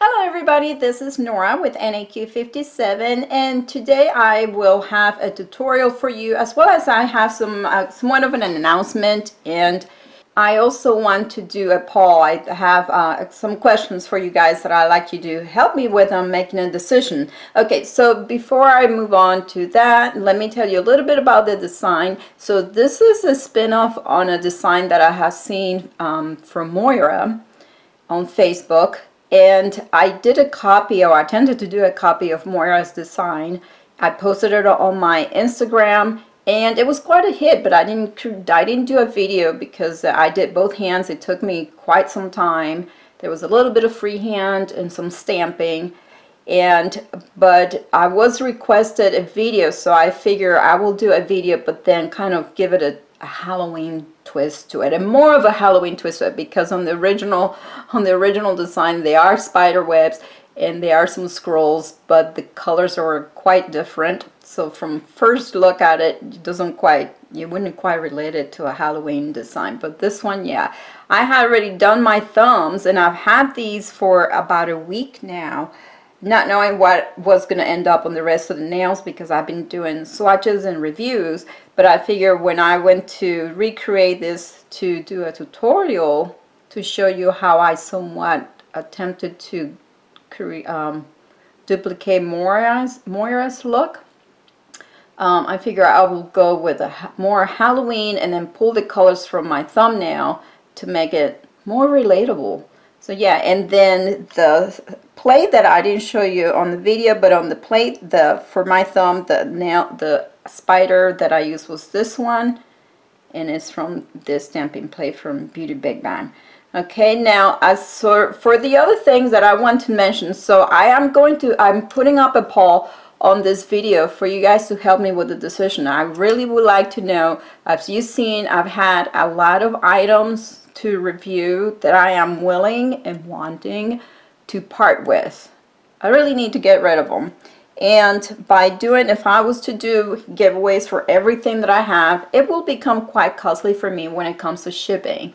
Hello everybody, this is Nora with NAQ57, and today I will have a tutorial for you, as well as I have somewhat of an announcement, and I also want to do a poll. I have some questions for you guys that I'd like you to help me with on making a decision. Okay, so before I move on to that, let me tell you a little bit about the design. So this is a spin-off on a design that I have seen from Moira on Facebook. And I did a copy, or I attempted to do a copy of Moira's design. I posted it on my Instagram, and it was quite a hit, but I didn't do a video because I did both hands. It took me quite some time. There was a little bit of freehand and some stamping, but I was requested a video, so I figure I will do a video, but then kind of give it a Halloween twist to it, and more of a Halloween twist to it, because on the original design they are spider webs and there are some scrolls, but the colors are quite different. So from first look at it, you wouldn't quite relate it to a Halloween design. But this one, yeah, I had already done my thumbs, and I've had these for about a week now, not knowing what was going to end up on the rest of the nails, because I've been doing swatches and reviews. But I figure when I went to recreate this to do a tutorial to show you how I somewhat attempted to duplicate Moira's look, I figure I will go with a more Halloween and then pull the colors from my thumbnail to make it more relatable. So yeah, and then the plate that I didn't show you on the video, but on the plate, for my thumb, the spider that I used was this one, and it's from this stamping plate from Beauty Big Bang. Okay, now as for the other things that I want to mention, so I'm putting up a poll on this video for you guys to help me with the decision. I really would like to know, as you've seen, I've had a lot of items to review that I am willing and wanting to part with. I really need to get rid of them. And if I was to do giveaways for everything that I have, it will become quite costly for me when it comes to shipping.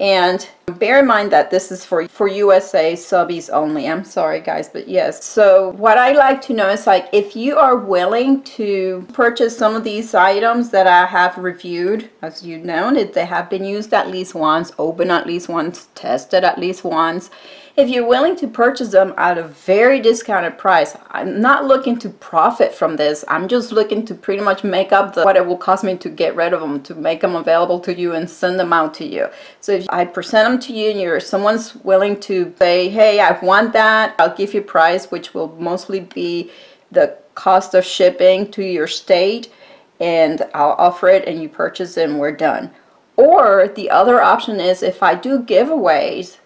And bear in mind that this is for USA subbies only. I'm sorry guys, but yes. So what I like to know is, like, if you are willing to purchase some of these items that I have reviewed, as you know, they have been used at least once, opened at least once, tested at least once. If you're willing to purchase them at a very discounted price, I'm not looking to profit from this. I'm just looking to pretty much make up what it will cost me to get rid of them, to make them available to you and send them out to you. So if I present them to you and someone's willing to say, hey, I want that, I'll give you a price, which will mostly be the cost of shipping to your state, and I'll offer it and you purchase it and we're done. Or the other option is, if I do giveaways,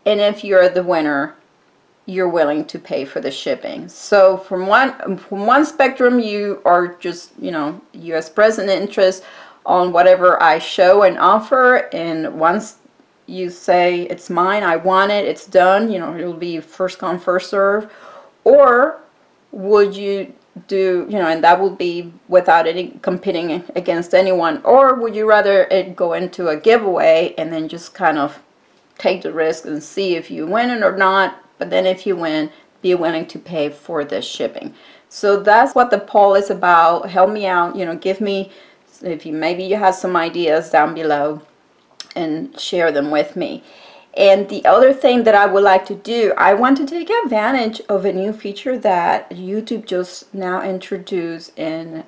and if you're the winner, you're willing to pay for the shipping. So from one spectrum, you are just, you express an interest on whatever I show and offer, and once you say it's mine, I want it, it's done, it'll be first come first serve. Or would you do, and that will be without any competing against anyone, or would you rather it go into a giveaway and then just kind of take the risk and see if you win it or not, but then if you win, be willing to pay for the shipping. So that's what the poll is about. Help me out, give me, maybe you have some ideas down below, and share them with me. And the other thing that I would like to do, I want to take advantage of a new feature that YouTube just now introduced, and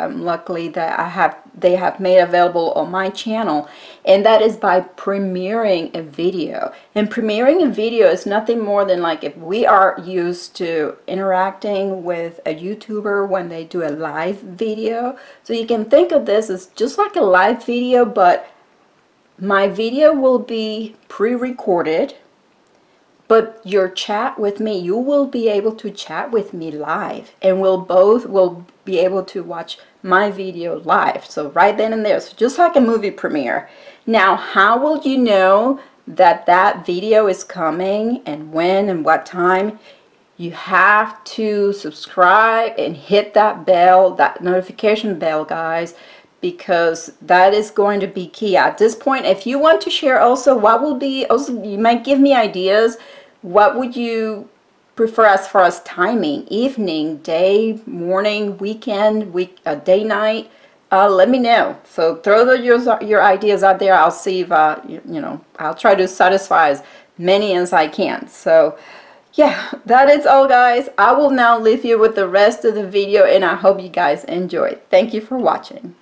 luckily that they have made available on my channel, and that is by premiering a video. And premiering a video is nothing more than, like, if we are used to interacting with a YouTuber when they do a live video. So you can think of this as just like a live video, but my video will be pre-recorded, but your chat with me, you will be able to chat with me live, and we'll be able to watch my video live. So right then and there, so just like a movie premiere. Now, how will you know that that video is coming, and when and what time? You have to subscribe and hit that bell, that notification bell, guys, because that is going to be key. At this point, if you want to share also what will be, also you might give me ideas What would you prefer as far as timing? Evening, day, morning, weekend, day, night? Let me know. So throw your ideas out there. I'll see if I'll try to satisfy as many as I can. So yeah, that is all, guys. I will now leave you with the rest of the video, and I hope you guys enjoyed. Thank you for watching.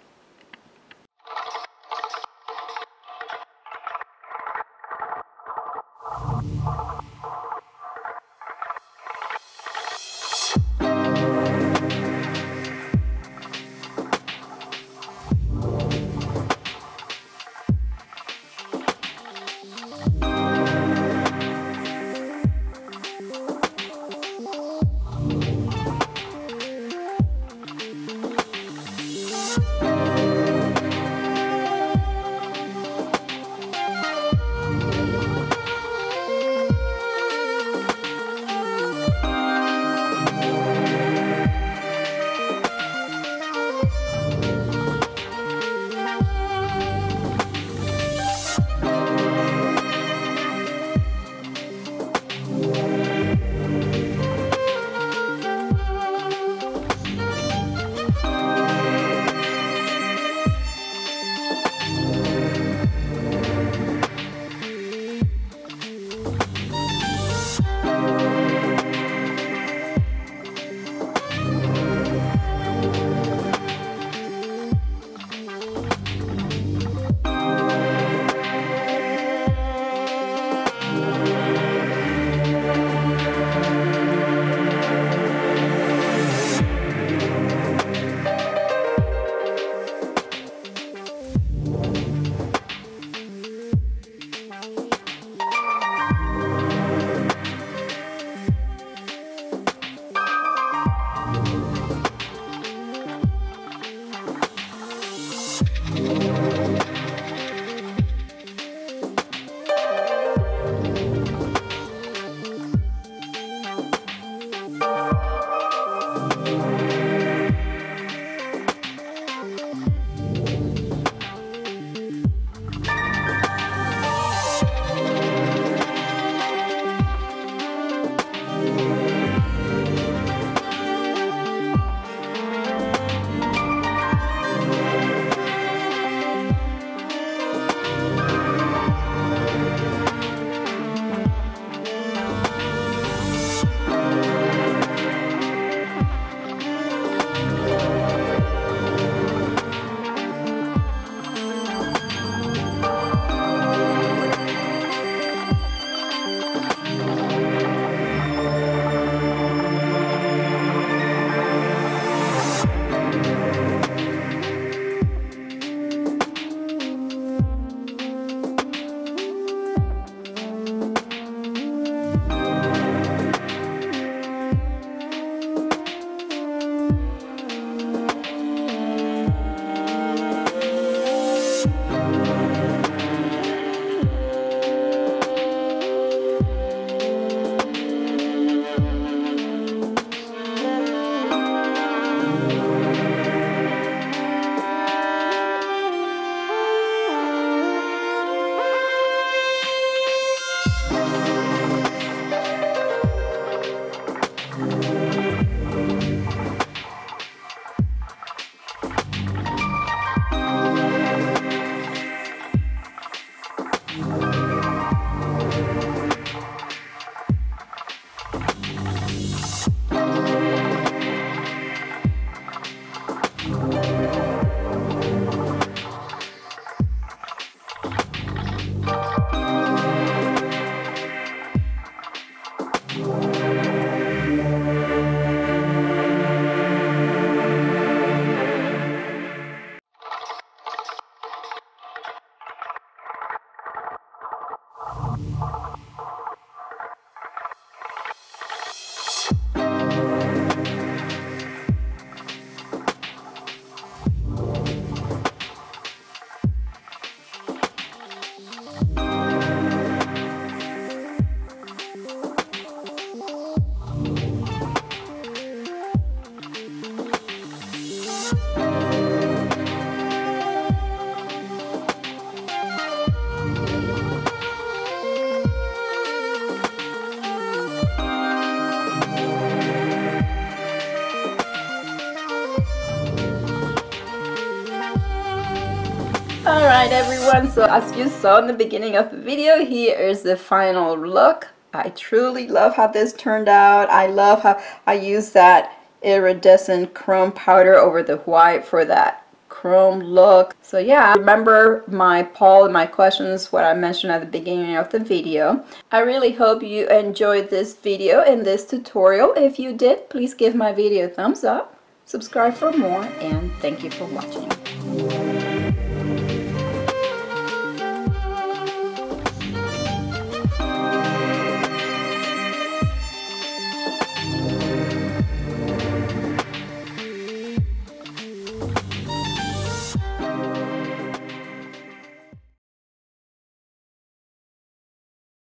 Alright everyone, so as you saw in the beginning of the video, here is the final look. I truly love how this turned out. I love how I used that iridescent chrome powder over the white for that chrome look. So yeah, remember my poll and my questions, what I mentioned at the beginning of the video. I really hope you enjoyed this video and this tutorial. If you did, please give my video a thumbs up, subscribe for more, and thank you for watching.